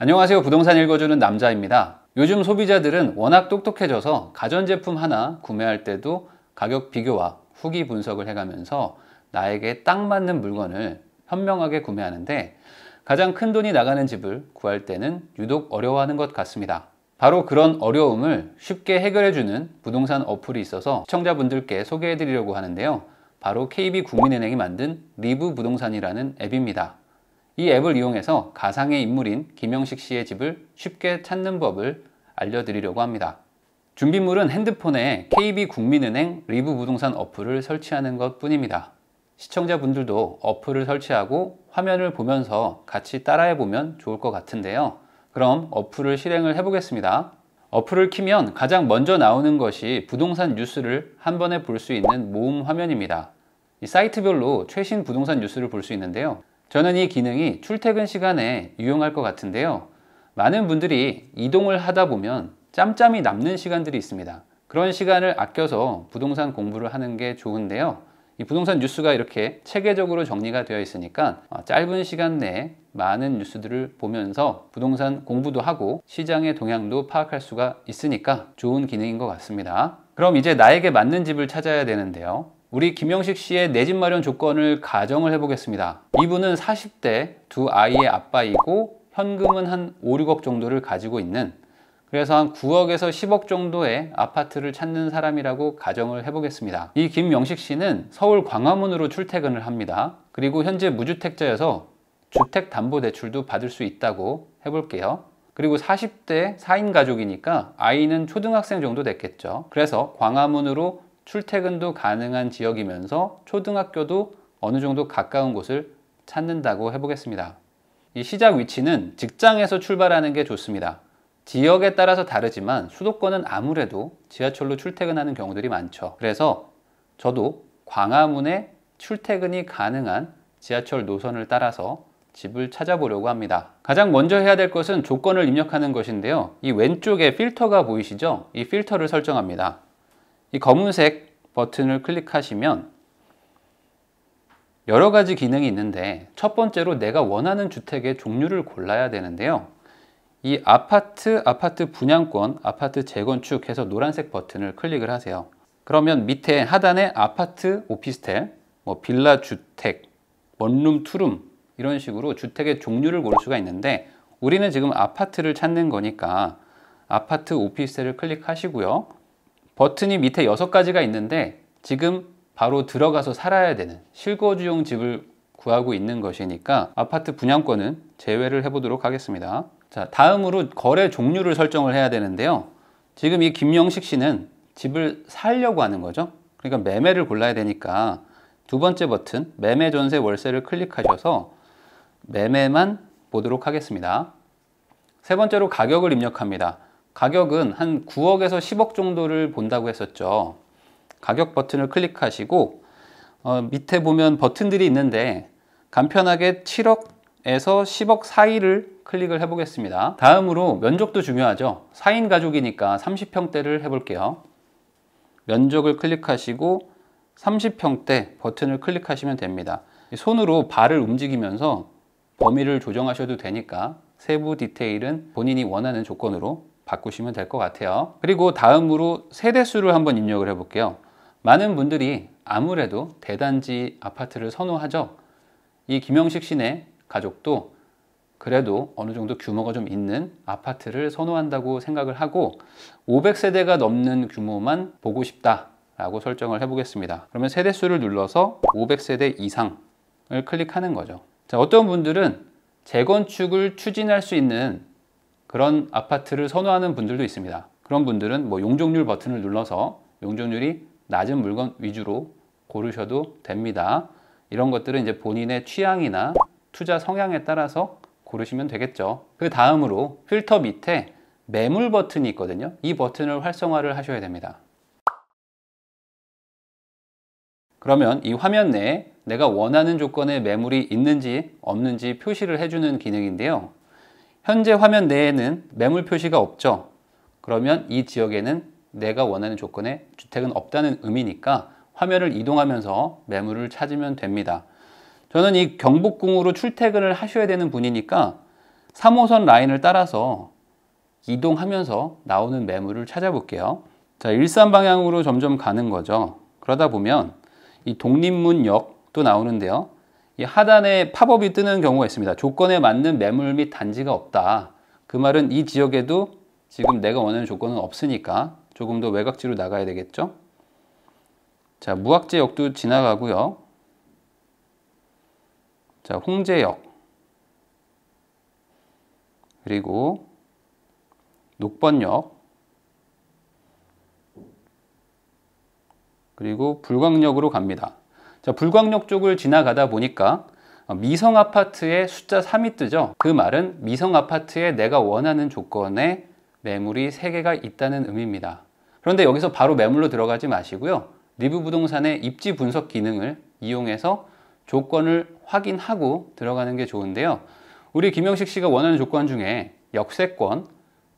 안녕하세요. 부동산 읽어주는 남자입니다. 요즘 소비자들은 워낙 똑똑해져서 가전제품 하나 구매할 때도 가격 비교와 후기 분석을 해가면서 나에게 딱 맞는 물건을 현명하게 구매하는데, 가장 큰 돈이 나가는 집을 구할 때는 유독 어려워하는 것 같습니다. 바로 그런 어려움을 쉽게 해결해주는 부동산 어플이 있어서 시청자분들께 소개해드리려고 하는데요. 바로 KB국민은행이 만든 리브 부동산이라는 앱입니다. 이 앱을 이용해서 가상의 인물인 김영식 씨의 집을 쉽게 찾는 법을 알려드리려고 합니다. 준비물은 핸드폰에 KB국민은행 리브 부동산 어플을 설치하는 것 뿐입니다. 시청자분들도 어플을 설치하고 화면을 보면서 같이 따라해보면 좋을 것 같은데요. 그럼 어플을 실행을 해보겠습니다. 어플을 키면 가장 먼저 나오는 것이 부동산 뉴스를 한 번에 볼 수 있는 모음 화면입니다. 이 사이트별로 최신 부동산 뉴스를 볼 수 있는데요. 저는 이 기능이 출퇴근 시간에 유용할 것 같은데요. 많은 분들이 이동을 하다 보면 짬짬이 남는 시간들이 있습니다. 그런 시간을 아껴서 부동산 공부를 하는 게 좋은데요. 이 부동산 뉴스가 이렇게 체계적으로 정리가 되어 있으니까 짧은 시간 내에 많은 뉴스들을 보면서 부동산 공부도 하고 시장의 동향도 파악할 수가 있으니까 좋은 기능인 것 같습니다. 그럼 이제 나에게 맞는 집을 찾아야 되는데요. 우리 김영식 씨의 내 집 마련 조건을 가정을 해보겠습니다. 이분은 40대 두 아이의 아빠이고 현금은 한 5, 6억 정도를 가지고 있는, 그래서 한 9억에서 10억 정도의 아파트를 찾는 사람이라고 가정을 해보겠습니다. 이 김영식 씨는 서울 광화문으로 출퇴근을 합니다. 그리고 현재 무주택자여서 주택담보대출도 받을 수 있다고 해볼게요. 그리고 40대 4인 가족이니까 아이는 초등학생 정도 됐겠죠. 그래서 광화문으로 출퇴근도 가능한 지역이면서 초등학교도 어느 정도 가까운 곳을 찾는다고 해보겠습니다. 이 시작 위치는 직장에서 출발하는 게 좋습니다. 지역에 따라서 다르지만 수도권은 아무래도 지하철로 출퇴근하는 경우들이 많죠. 그래서 저도 광화문에 출퇴근이 가능한 지하철 노선을 따라서 집을 찾아보려고 합니다. 가장 먼저 해야 될 것은 조건을 입력하는 것인데요. 이 왼쪽에 필터가 보이시죠? 이 필터를 설정합니다. 이 검은색 버튼을 클릭하시면 여러 가지 기능이 있는데, 첫 번째로 내가 원하는 주택의 종류를 골라야 되는데요. 이 아파트 분양권, 아파트 재건축 해서 노란색 버튼을 클릭을 하세요. 그러면 밑에 하단에 아파트, 오피스텔, 빌라 주택, 원룸, 투룸 이런 식으로 주택의 종류를 고를 수가 있는데, 우리는 지금 아파트를 찾는 거니까 아파트, 오피스텔을 클릭하시고요. 버튼이 밑에 6가지가 있는데 지금 바로 들어가서 살아야 되는 실거주용 집을 구하고 있는 것이니까 아파트 분양권은 제외를 해보도록 하겠습니다. 자, 다음으로 거래 종류를 설정을 해야 되는데요. 지금 이 김영식 씨는 집을 살려고 하는 거죠. 그러니까 매매를 골라야 되니까 두 번째 버튼 매매 전세 월세를 클릭하셔서 매매만 보도록 하겠습니다. 세 번째로 가격을 입력합니다. 가격은 한 9억에서 10억 정도를 본다고 했었죠. 가격 버튼을 클릭하시고 밑에 보면 버튼들이 있는데 간편하게 7억에서 10억 사이를 클릭을 해보겠습니다. 다음으로 면적도 중요하죠. 4인 가족이니까 30평대를 해볼게요. 면적을 클릭하시고 30평대 버튼을 클릭하시면 됩니다. 손으로 발을 움직이면서 범위를 조정하셔도 되니까 세부 디테일은 본인이 원하는 조건으로 바꾸시면 될 것 같아요. 그리고 다음으로 세대수를 한번 입력을 해볼게요. 많은 분들이 아무래도 대단지 아파트를 선호하죠. 이 김영식 씨네 가족도 그래도 어느 정도 규모가 좀 있는 아파트를 선호한다고 생각을 하고 500세대가 넘는 규모만 보고 싶다라고 설정을 해보겠습니다. 그러면 세대수를 눌러서 500세대 이상을 클릭하는 거죠. 자, 어떤 분들은 재건축을 추진할 수 있는 그런 아파트를 선호하는 분들도 있습니다. 그런 분들은 용적률 버튼을 눌러서 용적률이 낮은 물건 위주로 고르셔도 됩니다. 이런 것들은 이제 본인의 취향이나 투자 성향에 따라서 고르시면 되겠죠. 그 다음으로 필터 밑에 매물 버튼이 있거든요. 이 버튼을 활성화를 하셔야 됩니다. 그러면 이 화면 내에 내가 원하는 조건의 매물이 있는지 없는지 표시를 해주는 기능인데요. 현재 화면 내에는 매물 표시가 없죠. 그러면 이 지역에는 내가 원하는 조건의 주택은 없다는 의미니까 화면을 이동하면서 매물을 찾으면 됩니다. 저는 이 경복궁으로 출퇴근을 하셔야 되는 분이니까 3호선 라인을 따라서 이동하면서 나오는 매물을 찾아볼게요. 자, 일산 방향으로 점점 가는 거죠. 그러다 보면 이 독립문역도 나오는데요. 이 하단에 팝업이 뜨는 경우가 있습니다. 조건에 맞는 매물 및 단지가 없다. 그 말은 이 지역에도 지금 내가 원하는 조건은 없으니까 조금 더 외곽지로 나가야 되겠죠. 자, 무악재역도 지나가고요. 자, 홍제역, 그리고 녹번역, 그리고 불광역으로 갑니다. 자, 불광역 쪽을 지나가다 보니까 미성 아파트에 숫자 3이 뜨죠. 그 말은 미성 아파트에 내가 원하는 조건의 매물이 3개가 있다는 의미입니다. 그런데 여기서 바로 매물로 들어가지 마시고요. 리브 부동산의 입지 분석 기능을 이용해서 조건을 확인하고 들어가는 게 좋은데요. 우리 김영식 씨가 원하는 조건 중에 역세권,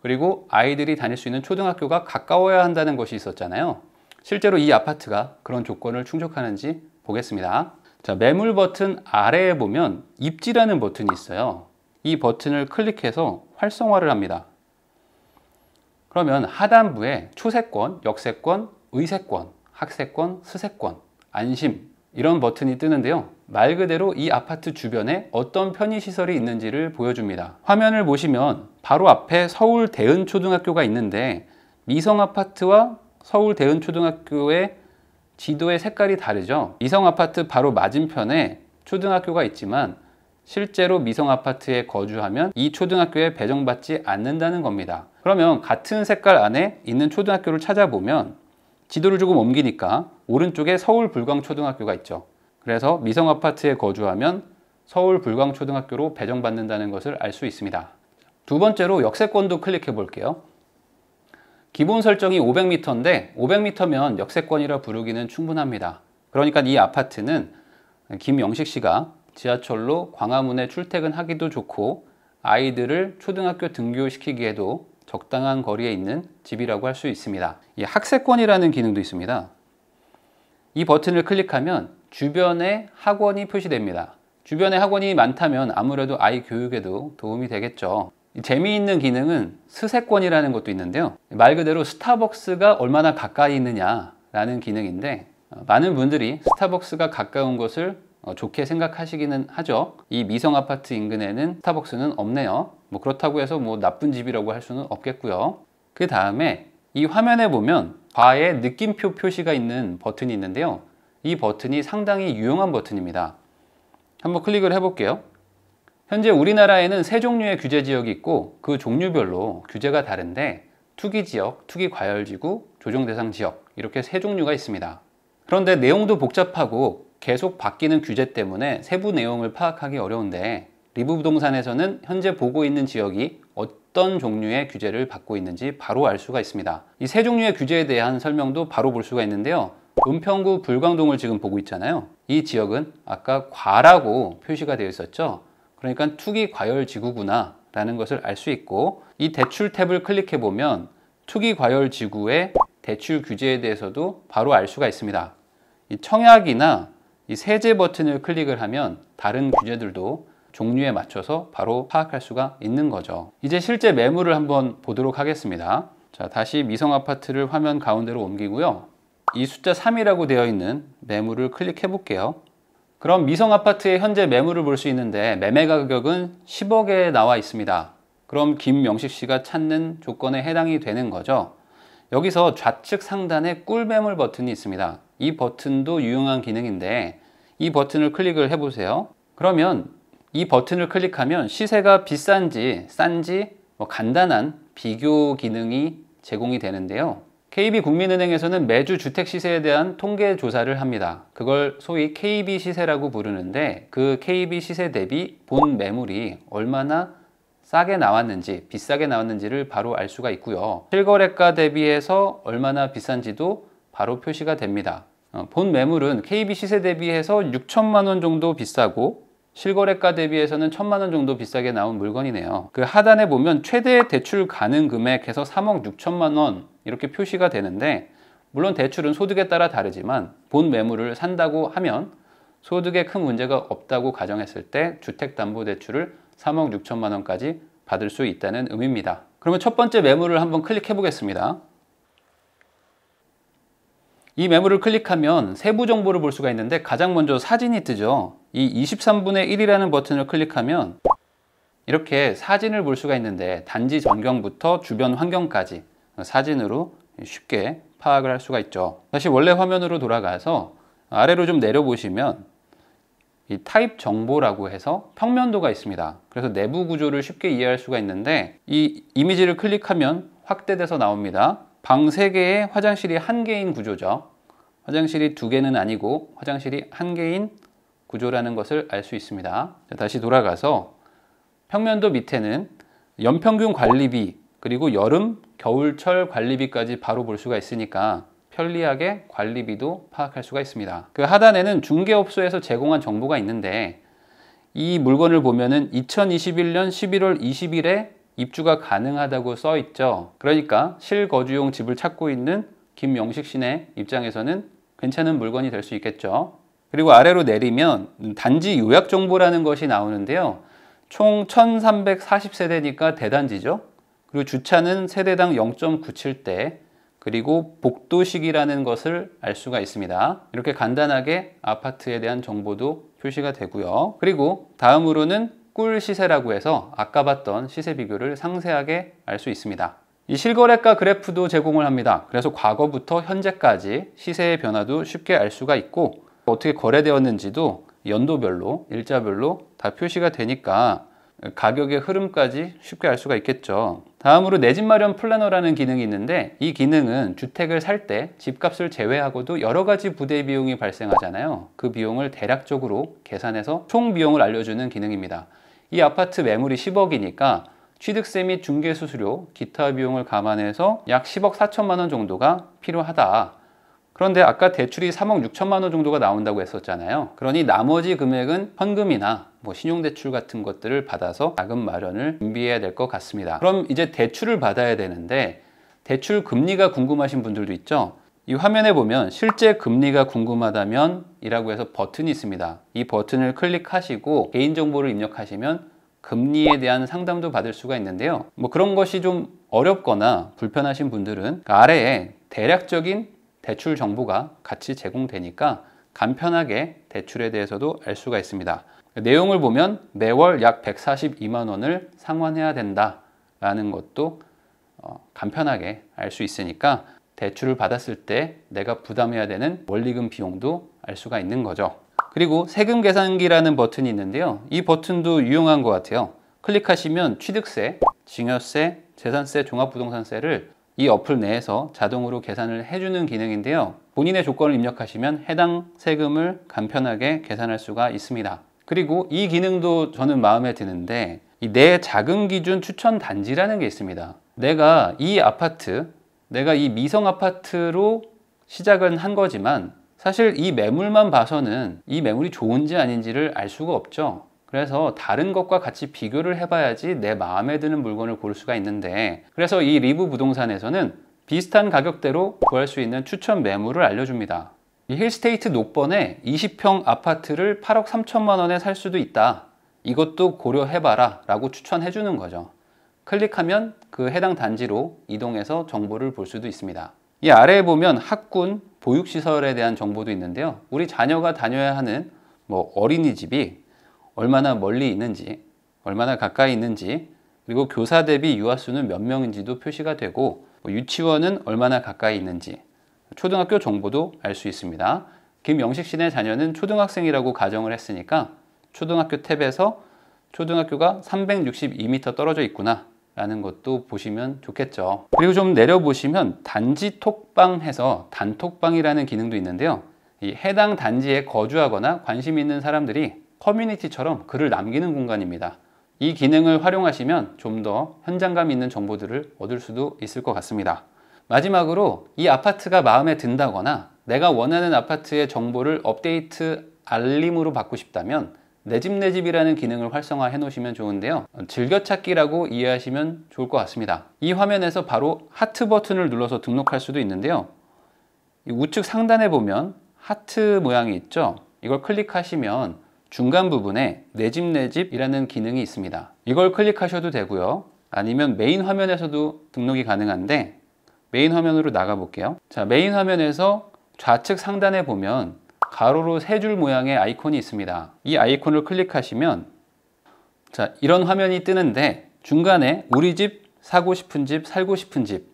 그리고 아이들이 다닐 수 있는 초등학교가 가까워야 한다는 것이 있었잖아요. 실제로 이 아파트가 그런 조건을 충족하는지 보겠습니다. 자, 매물 버튼 아래에 보면 입지라는 버튼이 있어요. 이 버튼을 클릭해서 활성화를 합니다. 그러면 하단부에 초세권, 역세권, 의세권, 학세권, 스세권, 안심 이런 버튼이 뜨는데요. 말 그대로 이 아파트 주변에 어떤 편의시설이 있는지를 보여줍니다. 화면을 보시면 바로 앞에 서울 대은초등학교가 있는데 미성아파트와 서울 대은초등학교의 지도의 색깔이 다르죠. 미성아파트 바로 맞은편에 초등학교가 있지만 실제로 미성아파트에 거주하면 이 초등학교에 배정받지 않는다는 겁니다. 그러면 같은 색깔 안에 있는 초등학교를 찾아보면 지도를 조금 옮기니까 오른쪽에 서울 불광초등학교가 있죠. 그래서 미성아파트에 거주하면 서울 불광초등학교로 배정받는다는 것을 알 수 있습니다. 두 번째로 역세권도 클릭해 볼게요. 기본 설정이 500m인데 500m면 역세권이라 부르기는 충분합니다. 그러니까 이 아파트는 김영식 씨가 지하철로 광화문에 출퇴근하기도 좋고 아이들을 초등학교 등교시키기에도 적당한 거리에 있는 집이라고 할 수 있습니다. 이 학세권이라는 기능도 있습니다. 이 버튼을 클릭하면 주변에 학원이 표시됩니다. 주변에 학원이 많다면 아무래도 아이 교육에도 도움이 되겠죠. 재미있는 기능은 스세권이라는 것도 있는데요. 말 그대로 스타벅스가 얼마나 가까이 있느냐라는 기능인데 많은 분들이 스타벅스가 가까운 것을 좋게 생각하시기는 하죠. 이 미성 아파트 인근에는 스타벅스는 없네요. 그렇다고 해서 나쁜 집이라고 할 수는 없겠고요. 그 다음에 이 화면에 보면 좌에 느낌표 표시가 있는 버튼이 있는데요. 이 버튼이 상당히 유용한 버튼입니다. 한번 클릭을 해볼게요. 현재 우리나라에는 3종류의 규제 지역이 있고 그 종류별로 규제가 다른데 투기지역, 투기과열지구, 조정대상지역 이렇게 3종류가 있습니다. 그런데 내용도 복잡하고 계속 바뀌는 규제 때문에 세부 내용을 파악하기 어려운데 리브 부동산에서는 현재 보고 있는 지역이 어떤 종류의 규제를 받고 있는지 바로 알 수가 있습니다. 이 3종류의 규제에 대한 설명도 바로 볼 수가 있는데요. 은평구 불광동을 지금 보고 있잖아요. 이 지역은 아까 과라고 표시가 되어 있었죠. 그러니까 투기과열지구구나 라는 것을 알 수 있고 이 대출 탭을 클릭해 보면 투기과열지구의 대출 규제에 대해서도 바로 알 수가 있습니다. 이 청약이나 이 세제 버튼을 클릭을 하면 다른 규제들도 종류에 맞춰서 바로 파악할 수가 있는 거죠. 이제 실제 매물을 한번 보도록 하겠습니다. 자, 다시 미성아파트를 화면 가운데로 옮기고요. 이 숫자 3이라고 되어 있는 매물을 클릭해 볼게요. 그럼 미성아파트의 현재 매물을 볼 수 있는데 매매 가격은 10억에 나와 있습니다. 그럼 김명식 씨가 찾는 조건에 해당이 되는 거죠. 여기서 좌측 상단에 꿀매물 버튼이 있습니다. 이 버튼도 유용한 기능인데 이 버튼을 클릭을 해보세요. 그러면 이 버튼을 클릭하면 시세가 비싼지 싼지 간단한 비교 기능이 제공이 되는데요. KB국민은행에서는 매주 주택 시세에 대한 통계 조사를 합니다. 그걸 소위 KB 시세라고 부르는데 그 KB 시세 대비 본 매물이 얼마나 싸게 나왔는지 비싸게 나왔는지를 바로 알 수가 있고요. 실거래가 대비해서 얼마나 비싼지도 바로 표시가 됩니다. 본 매물은 KB 시세 대비해서 6천만 원 정도 비싸고 실거래가 대비해서는 1,000만 원 정도 비싸게 나온 물건이네요. 그 하단에 보면 최대 대출 가능 금액에서 3억 6천만 원 이렇게 표시가 되는데 물론 대출은 소득에 따라 다르지만 본 매물을 산다고 하면 소득에 큰 문제가 없다고 가정했을 때 주택담보대출을 3억 6천만 원까지 받을 수 있다는 의미입니다. 그러면 첫 번째 매물을 한번 클릭해 보겠습니다. 이 매물을 클릭하면 세부 정보를 볼 수가 있는데 가장 먼저 사진이 뜨죠. 이 23분의 1이라는 버튼을 클릭하면 이렇게 사진을 볼 수가 있는데 단지 전경부터 주변 환경까지 사진으로 쉽게 파악을 할 수가 있죠. 다시 원래 화면으로 돌아가서 아래로 좀 내려보시면 이 타입 정보라고 해서 평면도가 있습니다. 그래서 내부 구조를 쉽게 이해할 수가 있는데 이 이미지를 클릭하면 확대돼서 나옵니다. 방 3개에 화장실이 1개인 구조죠. 화장실이 2개는 아니고 화장실이 1개인 구조라는 것을 알 수 있습니다. 다시 돌아가서 평면도 밑에는 연평균 관리비 그리고 여름, 겨울철 관리비까지 바로 볼 수가 있으니까 편리하게 관리비도 파악할 수가 있습니다. 그 하단에는 중개업소에서 제공한 정보가 있는데 이 물건을 보면은 2021년 11월 20일에 입주가 가능하다고 써 있죠. 그러니까 실거주용 집을 찾고 있는 김영식 씨네 입장에서는 괜찮은 물건이 될 수 있겠죠. 그리고 아래로 내리면 단지 요약 정보라는 것이 나오는데요. 총 1340세대니까 대단지죠. 그리고 주차는 세대당 0.97대, 그리고 복도식이라는 것을 알 수가 있습니다. 이렇게 간단하게 아파트에 대한 정보도 표시가 되고요. 그리고 다음으로는 꿀 시세라고 해서 아까 봤던 시세 비교를 상세하게 알 수 있습니다. 이 실거래가 그래프도 제공을 합니다. 그래서 과거부터 현재까지 시세의 변화도 쉽게 알 수가 있고 어떻게 거래되었는지도 연도별로, 일자별로 다 표시가 되니까 가격의 흐름까지 쉽게 알 수가 있겠죠. 다음으로 내 집 마련 플래너라는 기능이 있는데 이 기능은 주택을 살 때 집값을 제외하고도 여러 가지 부대 비용이 발생하잖아요. 그 비용을 대략적으로 계산해서 총 비용을 알려주는 기능입니다. 이 아파트 매물이 10억이니까 취득세 및 중개수수료, 기타 비용을 감안해서 약 10억 4천만 원 정도가 필요하다. 그런데 아까 대출이 3억 6천만 원 정도가 나온다고 했었잖아요. 그러니 나머지 금액은 현금이나 신용대출 같은 것들을 받아서 자금 마련을 준비해야 될 것 같습니다. 그럼 이제 대출을 받아야 되는데 대출 금리가 궁금하신 분들도 있죠. 이 화면에 보면 실제 금리가 궁금하다면 이라고 해서 버튼이 있습니다. 이 버튼을 클릭하시고 개인정보를 입력하시면 금리에 대한 상담도 받을 수가 있는데요. 그런 것이 좀 어렵거나 불편하신 분들은 아래에 대략적인 대출 정보가 같이 제공되니까 간편하게 대출에 대해서도 알 수가 있습니다. 내용을 보면 매월 약 142만 원을 상환해야 된다라는 것도 간편하게 알 수 있으니까 대출을 받았을 때 내가 부담해야 되는 원리금 비용도 알 수가 있는 거죠. 그리고 세금 계산기라는 버튼이 있는데요. 이 버튼도 유용한 것 같아요. 클릭하시면 취득세, 증여세, 재산세, 종합부동산세를 이 어플 내에서 자동으로 계산을 해주는 기능인데요. 본인의 조건을 입력하시면 해당 세금을 간편하게 계산할 수가 있습니다. 그리고 이 기능도 저는 마음에 드는데 내 자금 기준 추천 단지라는 게 있습니다. 내가 이 미성 아파트로 시작은 한 거지만 사실 이 매물만 봐서는 이 매물이 좋은지 아닌지를 알 수가 없죠. 그래서 다른 것과 같이 비교를 해봐야지 내 마음에 드는 물건을 고를 수가 있는데 그래서 이 리브 부동산에서는 비슷한 가격대로 구할 수 있는 추천 매물을 알려줍니다. 이 힐스테이트 녹번에 20평 아파트를 8억 3천만 원에 살 수도 있다. 이것도 고려해봐라 라고 추천해주는 거죠. 클릭하면 그 해당 단지로 이동해서 정보를 볼 수도 있습니다. 이 아래에 보면 학군, 보육시설에 대한 정보도 있는데요. 우리 자녀가 다녀야 하는 어린이집이 얼마나 멀리 있는지, 얼마나 가까이 있는지, 그리고 교사 대비 유아수는 몇 명인지도 표시가 되고 유치원은 얼마나 가까이 있는지, 초등학교 정보도 알 수 있습니다. 김영식 씨네 자녀는 초등학생이라고 가정을 했으니까 초등학교 탭에서 초등학교가 362m 떨어져 있구나 라는 것도 보시면 좋겠죠. 그리고 좀 내려보시면 단지 톡방 해서 단톡방이라는 기능도 있는데요. 이 해당 단지에 거주하거나 관심 있는 사람들이 커뮤니티처럼 글을 남기는 공간입니다. 이 기능을 활용하시면 좀 더 현장감 있는 정보들을 얻을 수도 있을 것 같습니다. 마지막으로 이 아파트가 마음에 든다거나 내가 원하는 아파트의 정보를 업데이트 알림으로 받고 싶다면 내 집이라는 기능을 활성화해 놓으시면 좋은데요. 즐겨찾기라고 이해하시면 좋을 것 같습니다. 이 화면에서 바로 하트 버튼을 눌러서 등록할 수도 있는데요. 이 우측 상단에 보면 하트 모양이 있죠. 이걸 클릭하시면 중간 부분에 내 집 내 집이라는 기능이 있습니다. 이걸 클릭하셔도 되고요. 아니면 메인 화면에서도 등록이 가능한데 메인 화면으로 나가 볼게요. 자, 메인 화면에서 좌측 상단에 보면 가로로 세 줄 모양의 아이콘이 있습니다. 이 아이콘을 클릭하시면 자, 이런 화면이 뜨는데 중간에 우리 집, 사고 싶은 집, 살고 싶은 집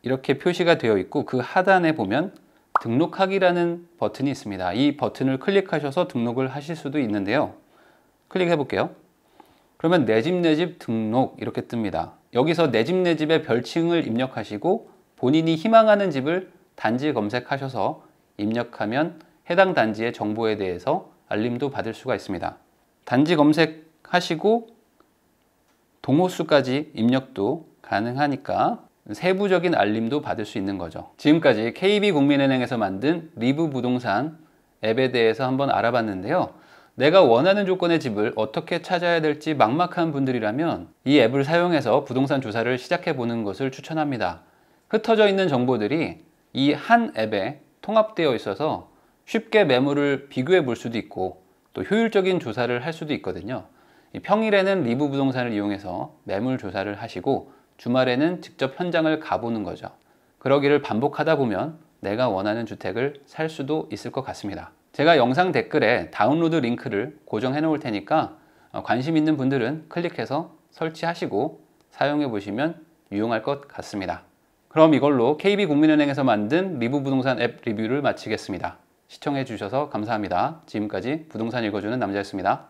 이렇게 표시가 되어 있고 그 하단에 보면 등록하기라는 버튼이 있습니다. 이 버튼을 클릭하셔서 등록을 하실 수도 있는데요. 클릭해 볼게요. 그러면 내 집 내 집 등록 이렇게 뜹니다. 여기서 내 집 내 집의 별칭을 입력하시고 본인이 희망하는 집을 단지 검색하셔서 입력하면 해당 단지의 정보에 대해서 알림도 받을 수가 있습니다. 단지 검색하시고 동호수까지 입력도 가능하니까 세부적인 알림도 받을 수 있는 거죠. 지금까지 KB국민은행에서 만든 리브 부동산 앱에 대해서 한번 알아봤는데요. 내가 원하는 조건의 집을 어떻게 찾아야 될지 막막한 분들이라면 이 앱을 사용해서 부동산 조사를 시작해 보는 것을 추천합니다. 흩어져 있는 정보들이 이 한 앱에 통합되어 있어서 쉽게 매물을 비교해 볼 수도 있고 또 효율적인 조사를 할 수도 있거든요. 평일에는 리브 부동산을 이용해서 매물 조사를 하시고 주말에는 직접 현장을 가보는 거죠. 그러기를 반복하다 보면 내가 원하는 주택을 살 수도 있을 것 같습니다. 제가 영상 댓글에 다운로드 링크를 고정해 놓을 테니까 관심 있는 분들은 클릭해서 설치하시고 사용해 보시면 유용할 것 같습니다. 그럼 이걸로 KB국민은행에서 만든 리브 부동산 앱 리뷰를 마치겠습니다. 시청해 주셔서 감사합니다. 지금까지 부동산 읽어주는 남자였습니다.